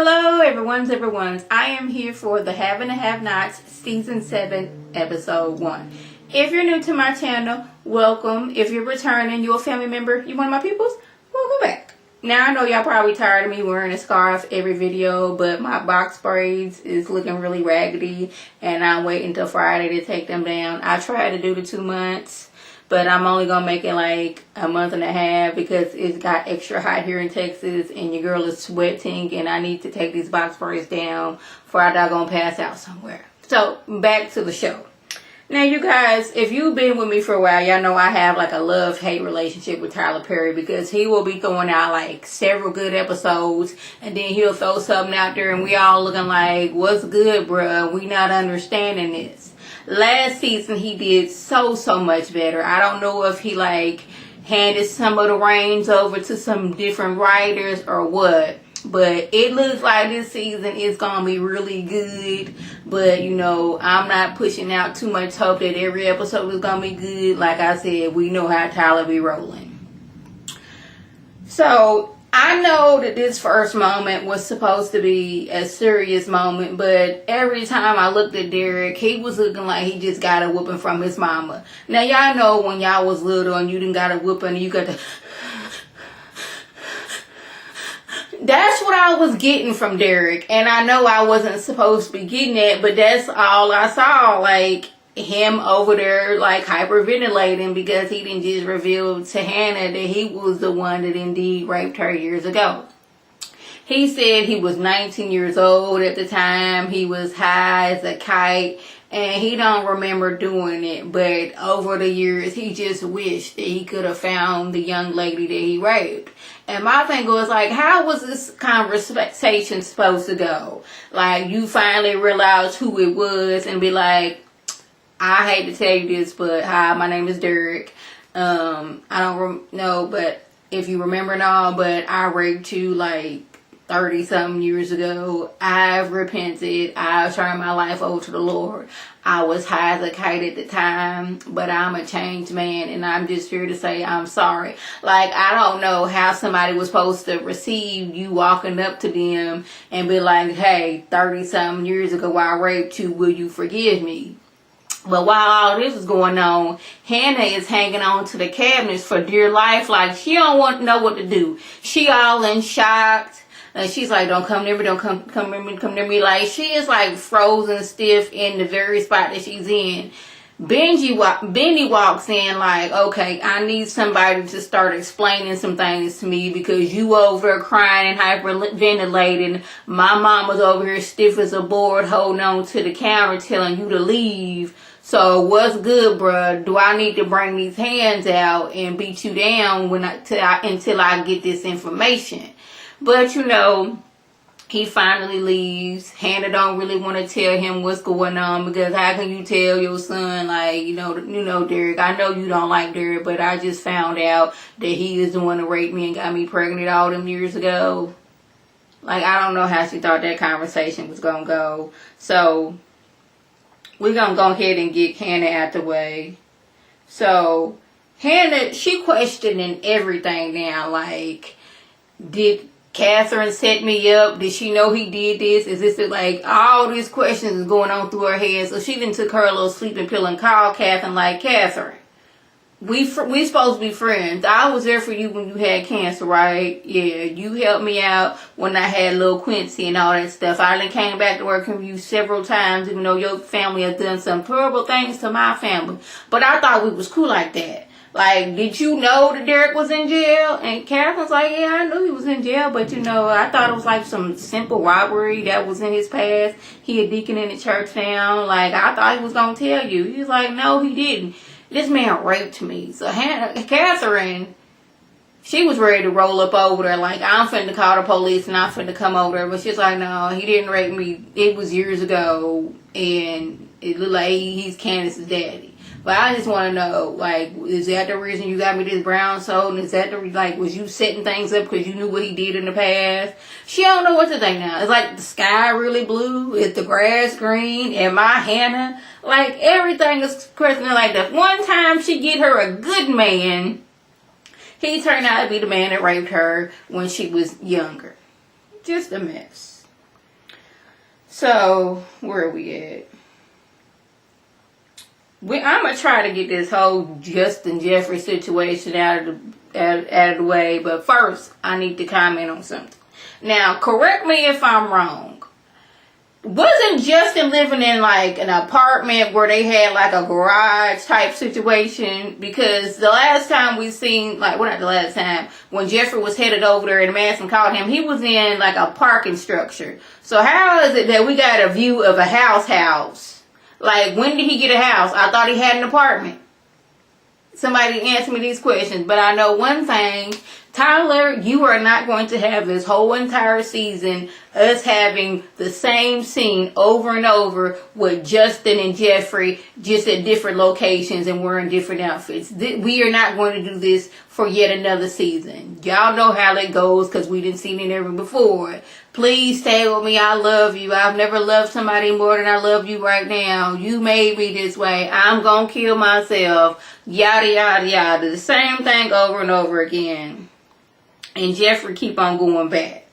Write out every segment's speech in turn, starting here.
Hello everyone's. I am here for the Have and the Have Nots Season 7 Episode 1. If you're new to my channel, welcome. If you're returning, you're a family member, you're one of my peoples, welcome back. Now I know y'all probably tired of me wearing a scarf every video, but my box braids is looking really raggedy and I'm waiting till Friday to take them down. I tried to do the 2 months. But I'm only going to make it like a month and a half because it's got extra hot here in Texas and your girl is sweating and I need to take these box braids down before I going to pass out somewhere. So, back to the show. Now, you guys, if you've been with me for a while, y'all know I have like a love-hate relationship with Tyler Perry because he will be throwing out like several good episodes and then he'll throw something out there and we all looking like, what's good, bruh? We not understanding this. Last season, he did so much better. I don't know if he like handed some of the reins over to some different writers or what. But it looks like this season is going to be really good. But, you know, I'm not pushing out too much hope that every episode is going to be good. Like I said, we know how Tyler be rolling. So, I know that this first moment was supposed to be a serious moment, but every time I looked at Derek, he was looking like he just got a whooping from his mama. Now, y'all know when y'all was little and you didn't got a whooping and you got the... That's what I was getting from Derek, and I know I wasn't supposed to be getting that, but that's all I saw, like... him over there like hyperventilating because he didn't just reveal to Hannah that he was the one that indeed raped her years ago. He said he was 19 years old at the time. He was high as a kite and he don't remember doing it. But over the years, he just wished that he could have found the young lady that he raped. And my thing was like, how was this conversation supposed to go? Like, you finally realize who it was and be like, I hate to tell you this, but hi, my name is Derek. I don't know, but if you remember and all, but I raped you like 30-something years ago. I've repented. I've turned my life over to the Lord. I was high as a kite at the time, but I'm a changed man, and I'm just here to say I'm sorry. Like, I don't know how somebody was supposed to receive you walking up to them and be like, hey, 30-something years ago I raped you. Will you forgive me? But while all this is going on, Hannah is hanging on to the cabinets for dear life. Like, she don't want to know what to do. She all in shock. And she's like, don't come near me, don't come near me. Like, she is like frozen stiff in the very spot that she's in. Benny walks in like, okay, I need somebody to start explaining some things to me because you over there crying and hyperventilating. My mom was over here stiff as a board holding on to the counter telling you to leave. So what's good, bruh? Do I need to bring these hands out and beat you down until I get this information? But, you know, he finally leaves. Hannah don't really want to tell him what's going on because how can you tell your son, like, you know, Derek, I know you don't like Derek, but I just found out that he is the one that raped me and got me pregnant all them years ago. Like, I don't know how she thought that conversation was going to go. So, we're going to go ahead and get Hannah out the way. So, Hannah, she questioning everything now. Like, did Catherine set me up? Did she know he did this? Is this like all these questions is going on through her head? So she then took her little sleeping pill and called Catherine like, Catherine, we supposed to be friends. I was there for you when you had cancer, right? Yeah, you helped me out when I had little Quincy and all that stuff. I done came back to work with you several times, even though your family has done some horrible things to my family. But I thought we was cool like that. Like, did you know that Derek was in jail? And Catherine's like, yeah, I knew he was in jail, but, you know, I thought it was like some simple robbery that was in his past. He a deacon in the church now. Like, I thought he was going to tell you. He was like, no, he didn't. This man raped me. So Catherine, she was ready to roll up over there. Like, I'm finna call the police and I'm finna come over there. But she's like, no, he didn't rape me. It was years ago. And it looked like he's Candace's daddy. But I just want to know, like, is that the reason you got me this brown soda? And is that the, like, was you setting things up because you knew what he did in the past? She don't know what to think now. It's like the sky really blue. Is the grass green? Am I Hannah? Like, everything is questioning like that. One time she get her a good man. He turned out to be the man that raped her when she was younger. Just a mess. So, where are we at? I'm going to try to get this whole Justin Jeffrey situation out of the way. But first, I need to comment on something. Now, correct me if I'm wrong. Wasn't Justin living in like an apartment where they had like a garage type situation? Because the last time we seen, like, well, not the last time, when Jeffrey was headed over there and Manson called him, he was in like a parking structure. So how is it that we got a view of a house? Like, when did he get a house? I thought he had an apartment. Somebody answer me these questions. But I know one thing, Tyler, you are not going to have this whole entire season us having the same scene over and over with Justin and Jeffrey just at different locations and wearing different outfits. We are not going to do this for yet another season. Y'all know how that goes because we didn't see it ever before. Please stay with me. I love you. I've never loved somebody more than I love you right now. You made me this way. I'm going to kill myself. Yada, yada, yada. The same thing over and over again. And Jeffrey keep on going back.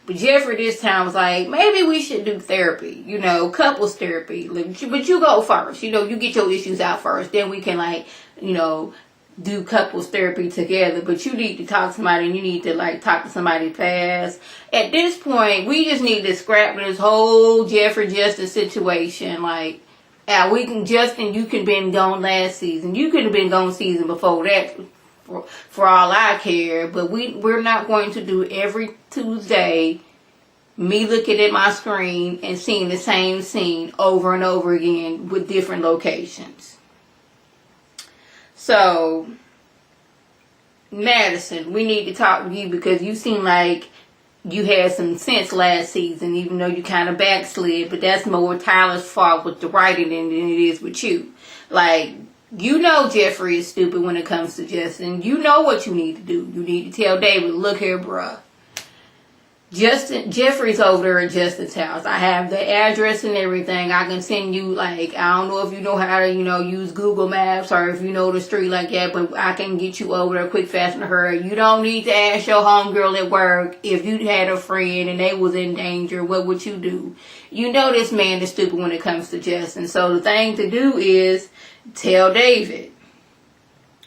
But Jeffrey this time was like, maybe we should do therapy. You know, couples therapy. But you go first. You know, you get your issues out first. Then we can, like, you know, do couples therapy together. But you need to talk to somebody and you need to, like, talk to somebody fast. At this point, we just need to scrap this whole Jeffrey Justin situation. Like, Justin, you could have been gone last season. You could have been gone season before that. For all I care, but we're not going to do every Tuesday me looking at my screen and seeing the same scene over and over again with different locations. So, Madison, we need to talk to you because you seem like you had some sense last season, even though you kind of backslid, but that's more Tyler's fault with the writing than it is with you. Like, you know Jeffrey is stupid when it comes to Justin. You know what you need to do. You need to tell David, look here, bruh. Jeffrey's over there at Justin's house. I have the address and everything. I can send you, like, I don't know if you know how to, you know, use Google Maps or if you know the street like that, but I can get you over there quick, fast, and hurry. You don't need to ask your homegirl at work if you had a friend and they was in danger, what would you do? You know this man is stupid when it comes to Justin. So the thing to do is tell David.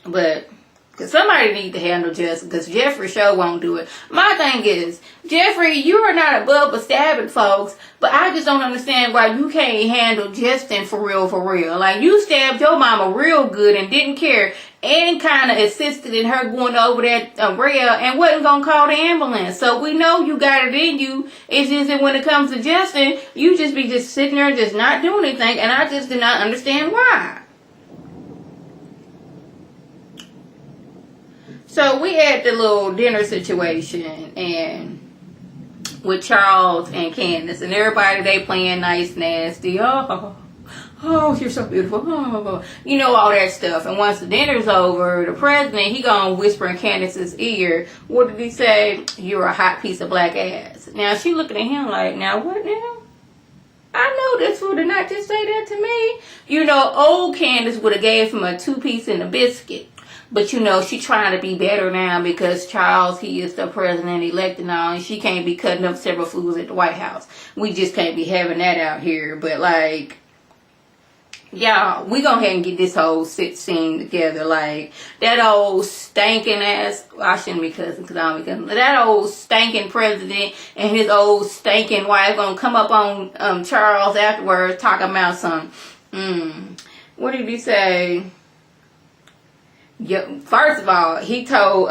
But because somebody need to handle Justin, because Jeffrey sure won't do it. My thing is, Jeffrey, you are not above but stabbing folks, but I just don't understand why you can't handle Justin for real, for real. Like, you stabbed your mama real good and didn't care and kind of assisted in her going over that rail and wasn't going to call the ambulance. So we know you got it in you. It's just that when it comes to Justin, you just be just sitting there just not doing anything, and I just did not understand why. So we had the little dinner situation and with Charles and Candace and everybody, they playing nice, nasty. Oh, you're so beautiful. Oh, you know, all that stuff. And once the dinner's over, the president, he gonna whisper in Candace's ear. What did he say? You're a hot piece of black ass. Now she looking at him like, now what now? I know this would not just say that to me. You know, old Candace would have gave him a 2-piece and a biscuit. But, you know, she trying to be better now because Charles, he is the president-elect and all, and she can't be cutting up several fools at the White House. We just can't be having that out here. But, like, y'all, we go ahead and get this whole scene together. Like, that old stinking ass, well, I shouldn't be cussing because I don't be cussing. That old stinking president and his old stinking wife gonna come up on Charles afterwards talking about some, what did he say? Yeah, first of all, he told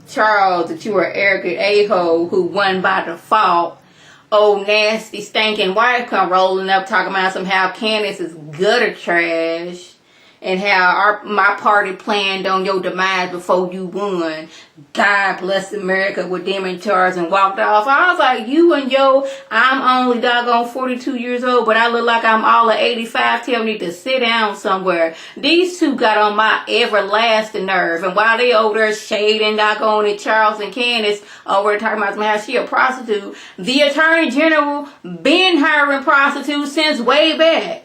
Charles that you were an arrogant a-hole who won by default. Old nasty stinking wife come rolling up talking about somehow Candace is gutter trash and how my party planned on your demise before you won. God bless America with them in charge and walked off. I was like, you and yo, I'm only doggone 42 years old, but I look like I'm all of 85. Tell me to sit down somewhere. These two got on my everlasting nerve. And while they over there shading doggone at Charles and Candace over there talking about how she a prostitute, the Attorney General been hiring prostitutes since way back.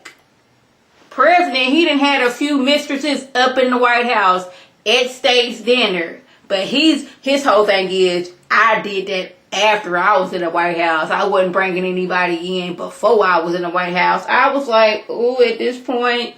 President, he done had a few mistresses up in the White House at State's dinner. But his whole thing is, I did that after I was in the White House. I wasn't bringing anybody in before I was in the White House. I was like, oh, at this point,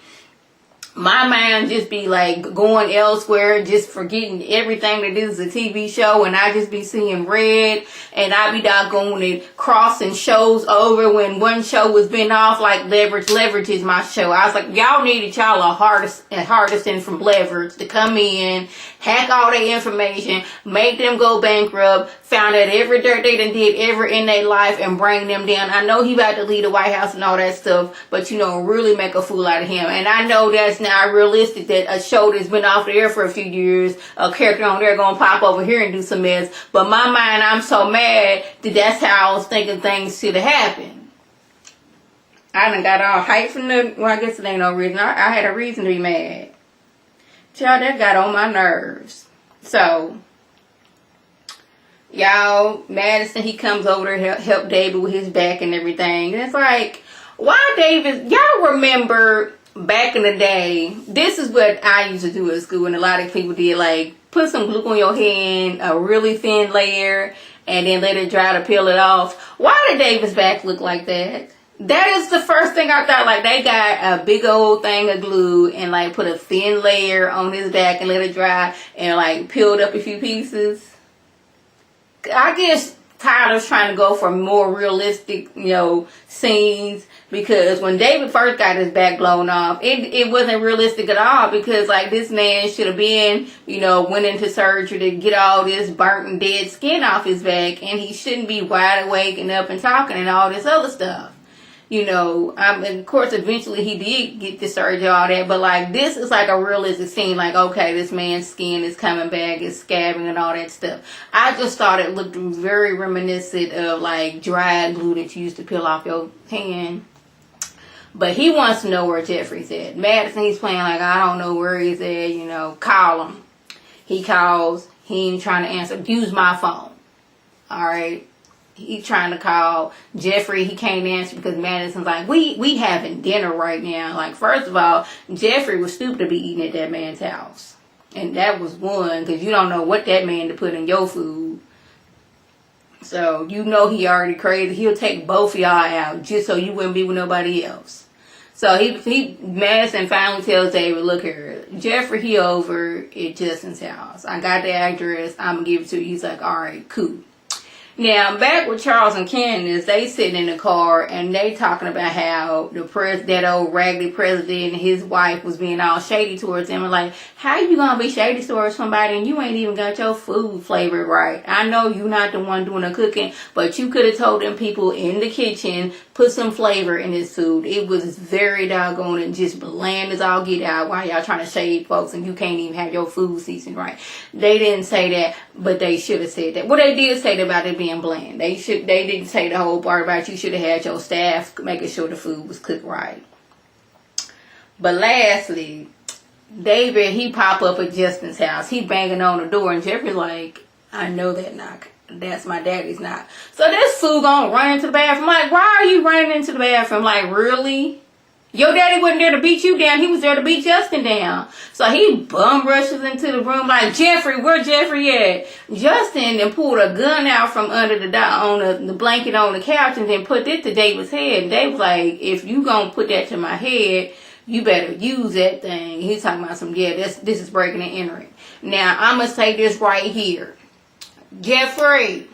my mind just be like going elsewhere, just forgetting everything that is a TV show, and I just be seeing red, and I be doggone it crossing shows over when one show was been off. Like Leverage is my show. I was like, y'all needed y'all a Hardison from Leverage to come in, hack all their information, make them go bankrupt, found out every dirt they done did ever in their life, and bring them down. I know he about to leave the White House and all that stuff, but really make a fool out of him. And I know that's not realistic that a show that's been off the air for a few years, a character on there gonna pop over here and do some mess. But my mind, I'm so mad that that's how I was thinking things should have happened. I done got all hyped from I guess it ain't no reason. I had a reason to be mad. Child, that got on my nerves. So, y'all, Madison, he comes over to help David with his back and everything. And it's like, why David? Y'all remember back in the day, this is what I used to do at school, and a lot of people did, like, put some glue on your hand, a really thin layer, and then let it dry to peel it off. Why did David's back look like that? That is the first thing I thought. Like, they got a big old thing of glue and, like, put a thin layer on his back and let it dry and, like, peeled up a few pieces. I guess Tyler's trying to go for more realistic, scenes, because when David first got his back blown off, it wasn't realistic at all, because, like, this man should have been, went into surgery to get all this burnt and dead skin off his back, and he shouldn't be wide awake and up and talking and all this other stuff. And of course, eventually he did get the surgery, all that, but, like, this is like a realistic scene, like, okay, this man's skin is coming back, it's scabbing and all that stuff. I just thought it looked very reminiscent of, like, dry glue that you used to peel off your hand. But he wants to know where Jeffrey's at. Madison, he's playing like, I don't know where he's at, call him. He calls, he ain't trying to answer, use my phone. Alright? He trying to call Jeffrey. He can't answer because Madison's like, we having dinner right now. Like, first of all, Jeffrey was stupid to be eating at that man's house. And that was one, because you don't know what that man to put in your food. So, he already crazy. He'll take both of y'all out just so you wouldn't be with nobody else. So, Madison finally tells David, look here, Jeffrey, he over at Justin's house. I got the address. I'm going to give it to you. He's like, all right, cool. Now, back with Charles and Candace, they sitting in the car and they talking about how that old raggedy president and his wife was being all shady towards him. And like, how you gonna be shady towards somebody and you ain't even got your food flavored right? I know you not the one doing the cooking, but you could have told them people in the kitchen, put some flavor in his food. It was very doggone and just bland as all get out while y'all trying to shade folks and you can't even have your food seasoned right. They didn't say that, but they should have said that. Well, they did say that about it being bland. They didn't say the whole part about you should have had your staff making sure the food was cooked right. But lastly, David, he pop up at Justin's house. He banging on the door and Jeffrey's like, I know that knock. That's my daddy's knock. So this fool gonna run into the bathroom. Like, why are you running into the bathroom? Like, really? Your daddy wasn't there to beat you down. He was there to beat Justin down. So he bum rushes into the room like, Jeffrey, where Jeffrey at? Justin then pulled a gun out from under the blanket on the couch and then put it to David's head. And Dave was like, if you gonna put that to my head, you better use that thing. He's talking about this is breaking and entering. Now, I'm going to say this right here. Jeffrey,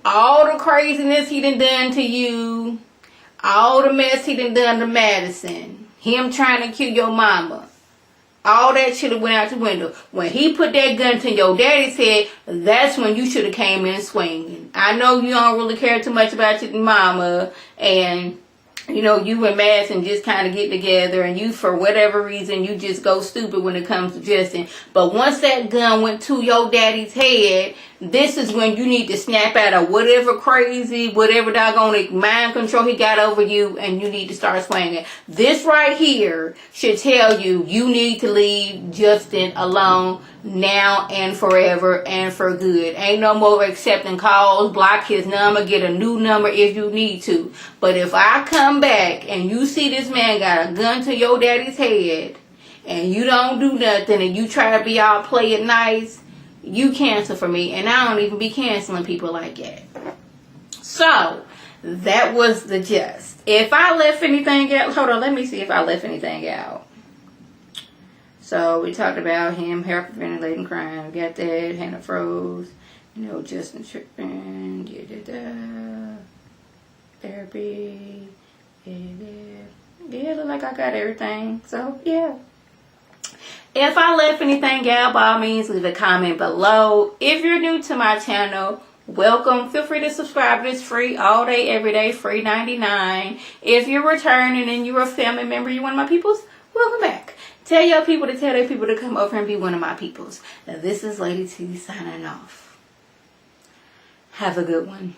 all the craziness he done to you, all the mess he done to Madison, him trying to kill your mama, all that should have went out the window. When he put that gun to your daddy's head, that's when you should have came in swinging. I know you don't really care too much about your mama, and you and Madison just kind of get together, and you, for whatever reason, you just go stupid when it comes to Justin. But once that gun went to your daddy's head, this is when you need to snap out of whatever doggone mind control he got over you, and you need to start swinging. This right here should tell you need to leave Justin alone now and forever and for good. Ain't no more accepting calls, block his number, get a new number if you need to. But if I come back and you see this man got a gun to your daddy's head and you don't do nothing and you try to be all play it nice, you cancel for me, and I don't even be canceling people like that. So that was the gist. If I left anything out, hold on, let me see if I left anything out. So we talked about him hyperventilating, crying. We got that. Hannah froze. You know, Justin tripping. Therapy. Yeah, look like I got everything. So yeah. If I left anything out, by all means, leave a comment below. If you're new to my channel, welcome. Feel free to subscribe. It's free all day, every day, free 99. If you're returning and you're a family member, you're one of my peoples, welcome back. Tell your people to tell their people to come over and be one of my peoples. Now, this is Lady T signing off. Have a good one.